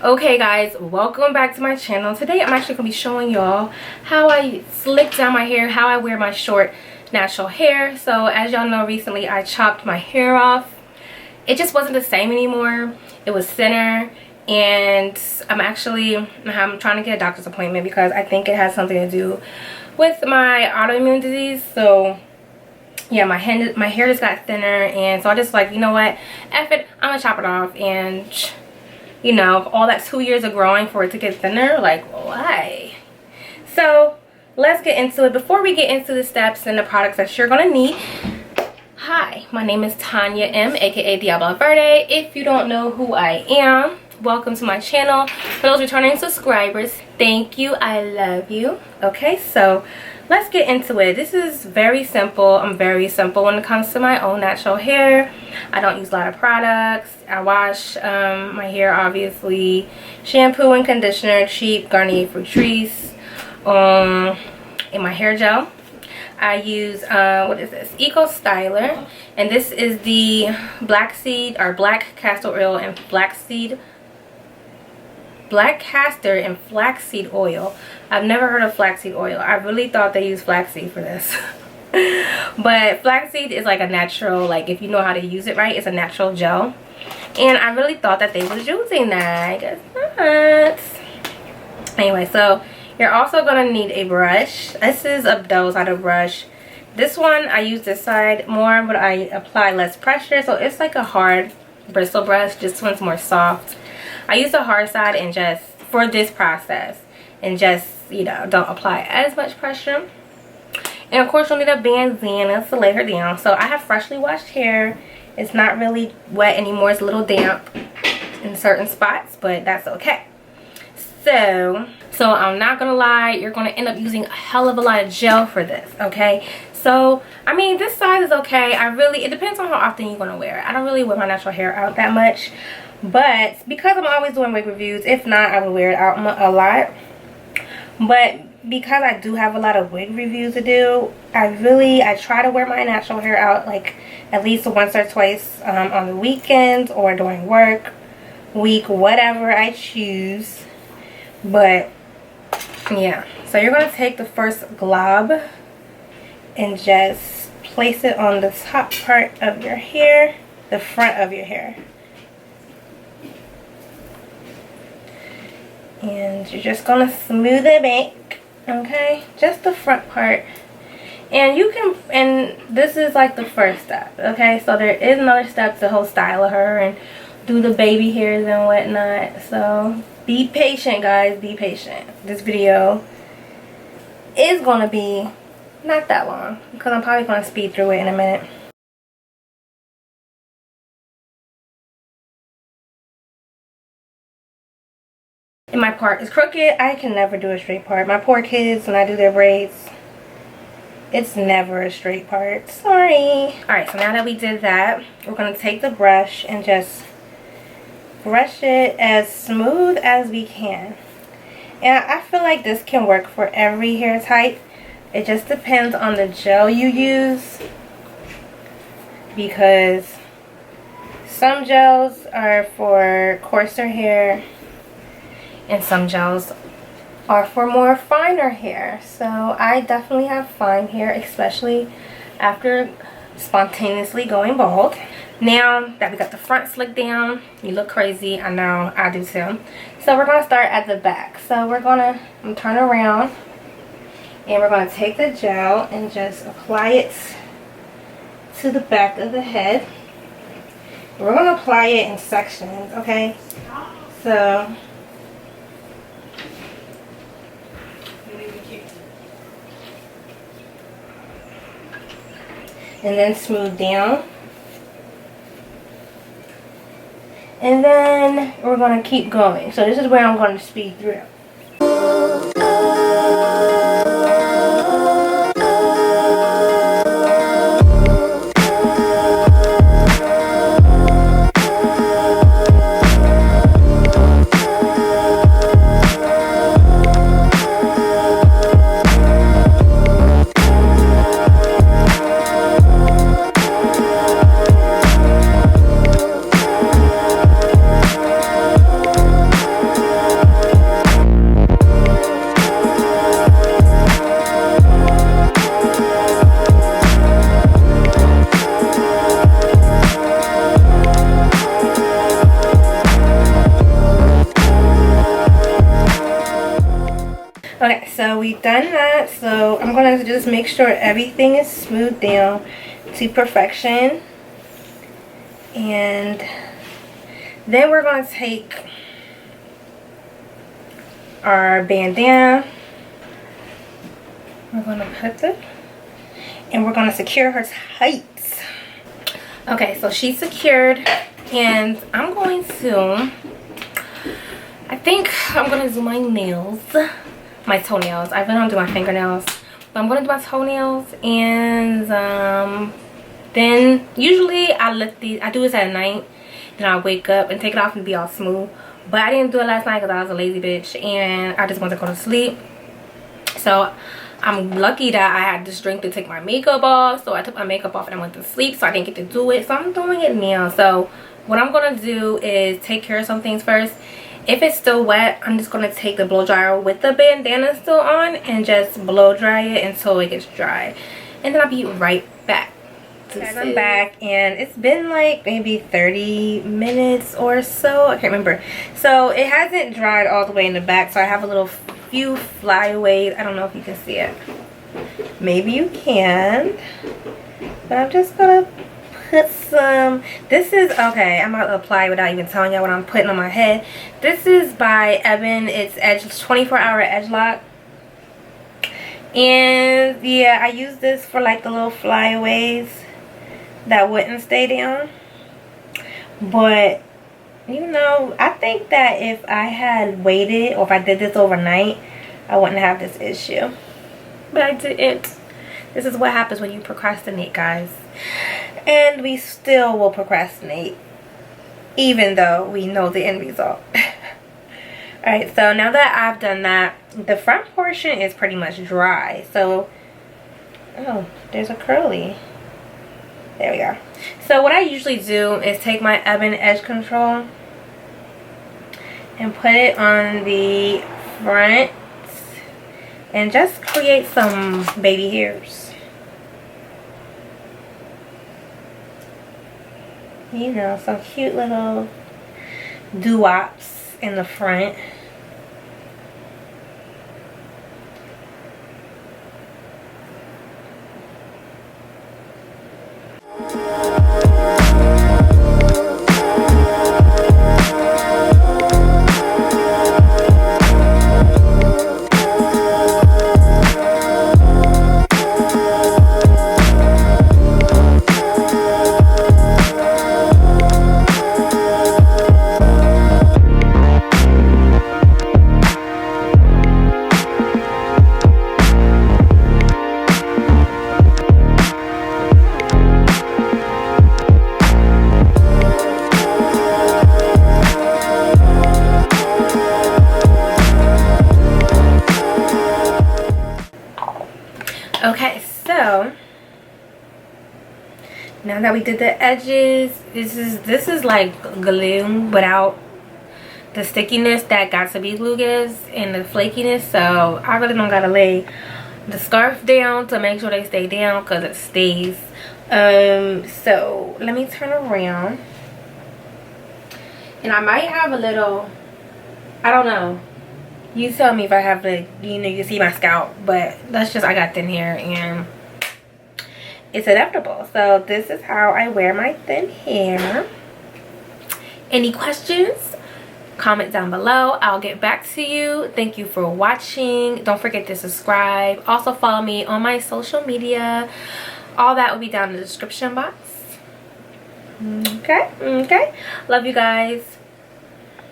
Okay guys, welcome back to my channel. Today I'm actually going to be showing y'all how I slick down my hair, how I wear my short natural hair. So as y'all know, recently I chopped my hair off. It just wasn't the same anymore. It was thinner, and I'm trying to get a doctor's appointment because I think it has something to do with my autoimmune disease. So yeah, my hair just got thinner, and so I just like, you know what, F it, I'm gonna chop it off. And you know, all that 2 years of growing for it to get thinner, like, why? So let's get into it. Before we get into the steps and the products that you're gonna need, hi, my name is Tanya M, aka Diablo Verde. If you don't know who I am, welcome to my channel. For those returning subscribers, thank you, I love you. Okay, so let's get into it. This is very simple. I'm very simple when it comes to my own natural hair. I don't use a lot of products. I wash my hair, obviously, shampoo and conditioner, cheap Garnier Fructis, in my hair gel. I use what is this, Ecostyler, and this is the black castor oil and black castor and flaxseed oil. I've never heard of flaxseed oil. I really thought they used flaxseed for this. But flaxseed is like a natural, like, if you know how to use it right, it's a natural gel. And I really thought that they was using that. I guess not. Anyway, so you're also going to need a brush. This is a double-sided brush. This one, I use this side more, but I apply less pressure. So it's like a hard bristle brush. This one's more soft. I use the hard side and just, for this process, and just, you know, don't apply as much pressure. And of course you'll need a bandana to lay her down. So I have freshly washed hair. It's not really wet anymore. It's a little damp in certain spots, but that's okay. So I'm not gonna lie, you're gonna end up using a hell of a lot of gel for this, okay? So I mean, this size is okay. It depends on how often you're gonna wear it. I don't really wear my natural hair out that much, but because I'm always doing wig reviews, if not, I would wear it out a lot. But because I do have a lot of wig reviews to do, I try to wear my natural hair out like at least once or twice on the weekends or during work week, whatever I choose. But yeah, so you're going to take the first glob and just place it on the top part of your hair, the front of your hair. And you're just going to smooth it back, okay? Just the front part. And this is like the first step, okay? So there is another step to whole style her and do the baby hairs and whatnot. So be patient, guys, be patient. This video is going to be not that long because I'm probably going to speed through it in a minute. And my part is crooked. I can never do a straight part. My poor kids, when I do their braids, it's never a straight part. Sorry. Alright, so now that we did that, we're going to take the brush and just brush it as smooth as we can. And I feel like this can work for every hair type. It just depends on the gel you use, because some gels are for coarser hair and some gels are for more finer hair. So I definitely have fine hair, especially after spontaneously going bald. Now that we got the front slicked down, you look crazy. I know, I do too. So we're going to start at the back. So we're going to turn around and we're going to take the gel and just apply it to the back of the head. We're going to apply it in sections, okay? So and then smooth down. And then we're going to keep going. So this is where I'm going to speed through. Okay, so we've done that. So I'm gonna just make sure everything is smoothed down to perfection. And then we're gonna take our bandana. We're gonna put it, and we're gonna secure her tight. Okay, so she's secured, and I'm going to, I think I'm gonna do my nails, my toenails. I've been on doing my fingernails, but I'm gonna do my toenails. And then usually I do this at night, then I wake up and take it off and be all smooth. But I didn't do it last night because I was a lazy bitch and I just wanted to go to sleep. So I'm lucky that I had the strength to take my makeup off. So I took my makeup off and I went to sleep, so I didn't get to do it. So I'm doing it now. So what I'm gonna do is take care of some things first. If it's still wet, I'm just gonna take the blow dryer with the bandana still on and just blow dry it until it gets dry, and then I'll be right back. Guys, I'm back, and it's been like maybe 30 minutes or so. I can't remember. So it hasn't dried all the way in the back, so I have a little few flyaways. I don't know if you can see it. Maybe you can, but I'm just gonna put some. This is okay. I'm about to apply without even telling y'all what I'm putting on my head. This is by Evan. It's 24-hour edge lock. And yeah, I use this for like the little flyaways that wouldn't stay down. But you know, I think that if I had waited, or if I did this overnight, I wouldn't have this issue. But I didn't. This is what happens when you procrastinate, guys. And we still will procrastinate, even though we know the end result. Alright, so now that I've done that, the front portion is pretty much dry. So, oh, there's a curly. There we go. So what I usually do is take my Ebin edge control and put it on the front and just create some baby hairs. You know, some cute little doo-wops in the front. Okay, so now that we did the edges, this is like glue without the stickiness that Got2b glue gives and the flakiness. So I really don't gotta lay the scarf down to make sure they stay down, because it stays. So let me turn around, and I might have a little, I don't know, you tell me if I have the, you know, you see my scalp, but that's just, I got thin hair and it's inevitable. So this is how I wear my thin hair. Any questions? Comment down below. I'll get back to you. Thank you for watching. Don't forget to subscribe. Also follow me on my social media. All that will be down in the description box. Okay. Love you guys.